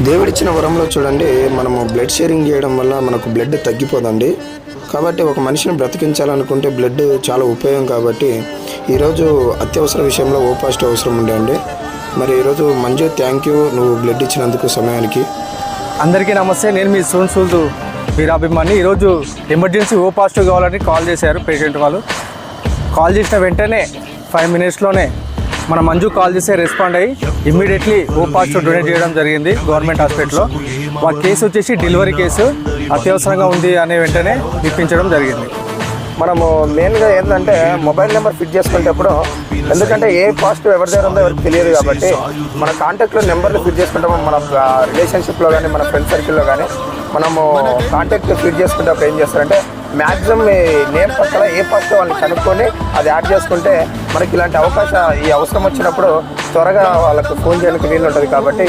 దేవుడిచ్చిన వరంలో చూడండి, మనము బ్లడ్ షేరింగ్ చేయడం వల్ల మనకు బ్లడ్ తగ్గిపోదండి. కాబట్టి ఒక మనిషిని బ్రతికించాలనుకుంటే బ్లడ్ చాలా ఉపయోగం. కాబట్టి ఈరోజు అత్యవసర విషయంలో ఓ పాజిటివ్ అవసరం ఉండే అండి. మరి ఈరోజు మంజు, థ్యాంక్ యూ నువ్వు బ్లడ్ ఇచ్చినందుకు సమయానికి. అందరికీ నమస్తే. నేను మీ సూల్దు వీరాభిమాని. ఈరోజు ఎమర్జెన్సీ ఓ పాజిటివ్ కావాలని కాల్ చేశారు పేషెంట్ వాళ్ళు. కాల్ చేసిన వెంటనే 5 minutesలోనే మన మంజు కాల్ చేస్తే రెస్పాండ్ అయ్యి ఇమ్మీడియట్లీ ఓ పాజిటివ్ డొనేట్ చేయడం జరిగింది గవర్నమెంట్ హాస్పిటల్లో. వాళ్ళ కేసు వచ్చేసి డెలివరీ కేసు, అత్యవసరంగా ఉంది అనే వెంటనే ఇప్పించడం జరిగింది. మనము మెయిన్గా ఏంటంటే మొబైల్ నెంబర్ ఫిట్ చేసుకునేటప్పుడు, ఎందుకంటే ఏ పాజిటివ్ ఎవరి దగ్గర ఉందో ఎవరికి తెలియదు కాబట్టి మన కాంటాక్ట్లో నెంబర్లు ఫిట్ చేసుకుంటాము. మన రిలేషన్షిప్లో కానీ మన ఫ్రెండ్ సర్కిల్లో కానీ మనము కాంటాక్ట్ ఫిట్ చేసుకునేటప్పుడు ఏం చేస్తారంటే మ్యాక్సిమం నేమ్ పక్కన ఏ పాజిటివ్ వాళ్ళని కనుక్కొని అది యాడ్ చేసుకుంటే మనకి ఇలాంటి అవకాశం, ఈ అవసరం వచ్చినప్పుడు త్వరగా వాళ్ళకు ఫోన్ చేయడానికి వీలు ఉంటుంది. కాబట్టి